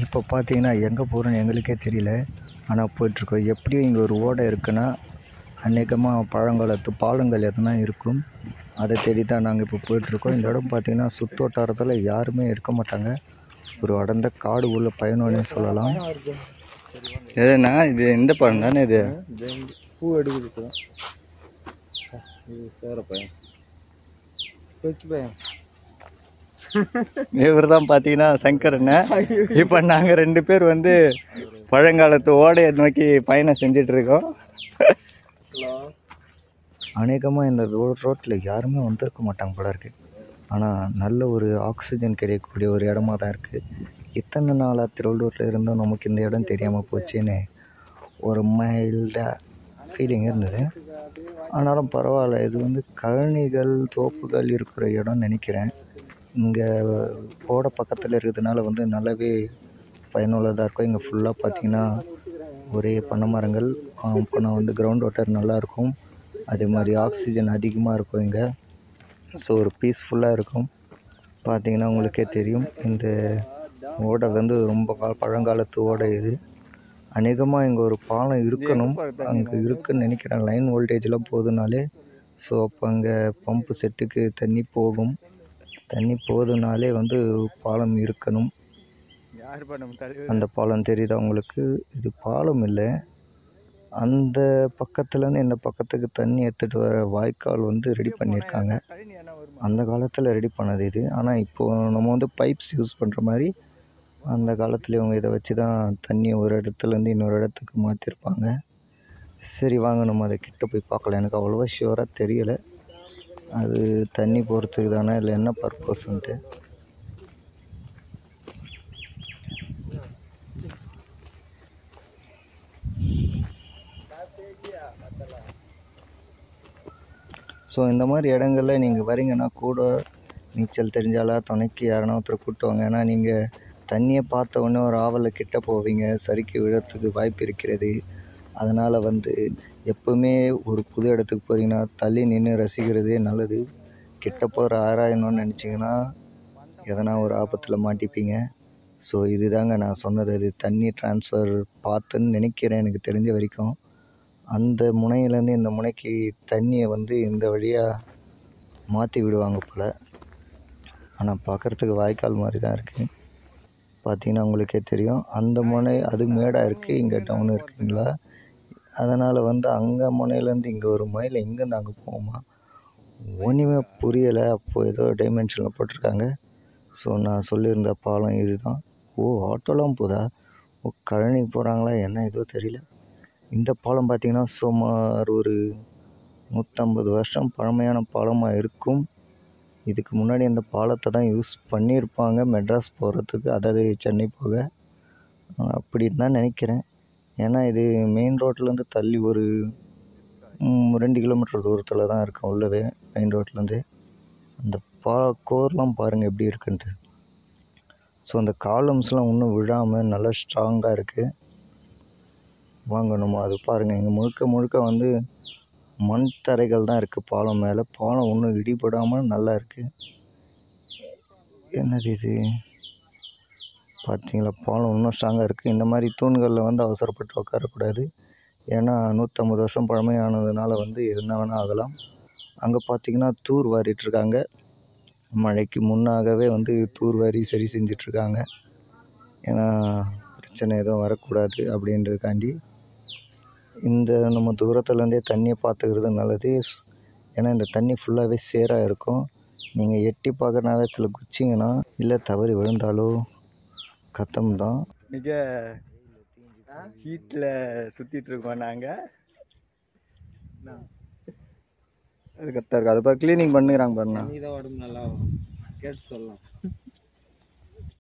இப்போ பார்த்தீங்கன்னா எங்கே போகிறோன்னு எங்களுக்கே தெரியல. ஆனால் போயிட்டுருக்கோம். எப்படியும் இங்கே ஒரு ஓடை இருக்குன்னா அநேகமாக பழங்காலத்து பாலங்கள் எதுனா இருக்கும். அதை தேடி தான் நாங்கள் இப்போ போயிட்டுருக்கோம். இந்த இடம் பார்த்திங்கன்னா சுற்று வட்டாரத்தில் யாருமே இருக்க மாட்டாங்க. ஒரு அடர்ந்த காடு உள்ள பயணம்னே சொல்லலாம். எதுனா இது எந்த பழம் தானே இது? பூ எடுக்குது. இது சேர பையன் பையன் இவர் தான் பார்த்தீங்கன்னா சங்கரண்ண. இப்போ நாங்கள் 2 பேர் வந்து பழங்காலத்து ஓடையை நோக்கி பயணம் செஞ்சிட்ருக்கோம். அநேகமாக இந்த ரோட்டில் யாருமே வந்திருக்க மாட்டாங்க போல இருக்குது. ஆனால் நல்ல ஒரு ஆக்சிஜன் கிடைக்கக்கூடிய ஒரு இடமா தான் இருக்குது. இத்தனை நாளாக திருவள்ளூரில் இருந்தும் நமக்கு இந்த இடம் தெரியாமல் போச்சுன்னு ஒரு மைல்டாக ஃபீலிங் இருந்தது. ஆனாலும் பரவாயில்ல, இது வந்து கழனிகள் தோப்புகள் இருக்கிற இடம்னு நினைக்கிறேன். இங்கே ஓடை பக்கத்தில் இருக்கிறதுனால வந்து நல்லாவே பயனுள்ளதாக இருக்கும். இங்கே ஃபுல்லாக பார்த்திங்கன்னா ஒரே பனை மரங்கள். அப்புறம் வந்து கிரவுண்ட் வாட்டர் நல்லாயிருக்கும். அதே மாதிரி ஆக்சிஜன் அதிகமாக இருக்கும் இங்கே. ஸோ ஒரு பீஸ்ஃபுல்லாக இருக்கும். பார்த்திங்கன்னா உங்களுக்கே தெரியும், இந்த ஓடை வந்து ரொம்ப பழங்காலத்து ஓடை இது. அநேகமாக இங்கே ஒரு பாலம் இருக்கணும். அங்கே இருக்குதுன்னு நினைக்கிறேன். லைன் வோல்டேஜெலாம் போகுதுனாலே. ஸோ அப்போ அங்கே பம்பு செட்டுக்கு தண்ணி போகும். தண்ணி போகுதுனாலே வந்து பாலம் இருக்கணும். அந்த பாலம் தெரியுதா உங்களுக்கு? இது பாலம் இல்லை. அந்த பக்கத்துலேருந்து இந்த பக்கத்துக்கு தண்ணி எடுத்துகிட்டு வர வாய்க்கால் வந்து ரெடி பண்ணியிருக்காங்க. அந்த காலத்தில் ரெடி பண்ணது இது. ஆனால் இப்போது நம்ம வந்து பைப்ஸ் யூஸ் பண்ணுற மாதிரி அந்த காலத்தில் இவங்க இதை வச்சு தான் தண்ணி ஒரு இடத்துலேருந்து இன்னொரு இடத்துக்கு மாற்றிருப்பாங்க. சரி வாங்க நம்ம அதை கிட்ட போய் பார்க்கலாம். எனக்கு அவ்வளோவா ஷியூராக தெரியலை அது தண்ணி போகிறதுக்கு தானே இல்லை என்ன பர்பஸ்ன்ட்டு. ஸோ இந்த மாதிரி இடங்களில் நீங்கள் வரீங்கன்னா கூட நீச்சல் தெரிஞ்சாலா துணைக்கு யாருன்னா ஒருத்தர் கூட்டுவாங்க. ஏன்னா நீங்கள் தண்ணியை பார்த்த உடனே ஒரு ஆவலில் கிட்ட போவீங்க, சறுக்கி விழறதுக்கு வாய்ப்பு இருக்கிறது. அதனால் வந்து எப்போவுமே ஒரு புது இடத்துக்கு போகிறீங்கன்னா தள்ளி நின்று ரசிக்கிறதே நல்லது. கிட்ட போகிற ஆராயணும்னு நினச்சிங்கன்னா எதனா ஒரு ஆபத்தில் மாட்டிப்பீங்க. ஸோ இதுதாங்க நான் சொன்னது. அது தண்ணி ட்ரான்ஸ்ஃபர் பார்த்துன்னு நினைக்கிறேன் எனக்கு தெரிஞ்ச வரைக்கும். அந்த முனையிலேருந்து இந்த முனைக்கு தண்ணியை வந்து இந்த வழியாக மாற்றி விடுவாங்க போல். ஆனால் பார்க்குறதுக்கு வாய்க்கால் மாதிரி தான் இருக்குது. பார்த்திங்கன்னா உங்களுக்கே தெரியும். அந்த முனை அது மேடாக இருக்குது, இங்கே டவுன் இருக்குங்களா. அதனால் வந்து அங்கே முனையிலேருந்து இங்கே ஒரு மைல் எங்கேருந்து அங்கே போகுமா ஒன்றுமே புரியலை. அப்போது ஏதோ டைமென்ஷனில் போட்டிருக்காங்க. ஸோ நான் சொல்லியிருந்த பாலம் இது தான். ஓ ஆட்டோலாம் போதா? ஓ கழனிக்கு போகிறாங்களா என்ன ஏதோ தெரியல. இந்த பாலம் பார்த்திங்கன்னா சுமார் ஒரு 150 வருஷம் பழமையான பாலமாக இருக்கும். இதுக்கு முன்னாடி அந்த பாலத்தை தான் யூஸ் பண்ணியிருப்பாங்க மெட்ராஸ் போகிறதுக்கு, அதாவது சென்னை போக. அப்படின்னு தான் நினைக்கிறேன். ஏன்னா இது மெயின் ரோட்லேருந்து தள்ளி ஒரு 2 கிலோமீட்டர் தூரத்தில் தான் இருக்கும் உள்ளவே மெயின் ரோட்லேருந்து. அந்த கோர்லாம் பாருங்கள் எப்படி இருக்குன்ட்டு. ஸோ அந்த காலம்ஸ்லாம் இன்னும் விழாமல் நல்லா ஸ்ட்ராங்காக இருக்குது. வாங்க நம்ம அது பாருங்கள். இங்கே முழுக்க வந்து மண் தரைகள் தான் இருக்குது பாலம் மேலே. பாலம் ஒன்றும் இடிபடாமல் நல்லா இருக்குது. என்னது இது பார்த்தீங்களா? பாலம் இன்னும் ஸ்ட்ராங்காக இருக்குது. இந்த மாதிரி தூண்களில் வந்து அவசரப்பட்டு உட்காரக்கூடாது. ஏன்னா 150 வருஷம் பழமையானதுனால வந்து என்ன வேணால் ஆகலாம். அங்கே பார்த்திங்கன்னா தூர் வாரிட்டுருக்காங்க. மழைக்கு முன்னாகவே வந்து தூர் வாரி சரி செஞ்சிட்ருக்காங்க. ஏன்னா பிரச்சனை எதுவும் வரக்கூடாது அப்படின்றதுக்காண்டி. இந்த நம்ம தூரத்துலேருந்தே தண்ணியை பார்த்துக்கிறது நல்லது. ஏன்னா இந்த தண்ணி ஃபுல்லாகவே சேராக இருக்கும். நீங்கள் எட்டி பார்க்குற நேரத்தில் குச்சிங்கன்னா இல்லை தவறி விழுந்தாலோ கத்தம் தான். மிக ஹீட்டில் சுற்றிட்டுருக்கோம் நாங்கள். அது கரெக்டாக இருக்குது. அது பாரு க்ளீனிங் பண்ணுறாங்க பாருண்ணா. இதை உடம்பு நல்லா கேட்டு சொல்லலாம்.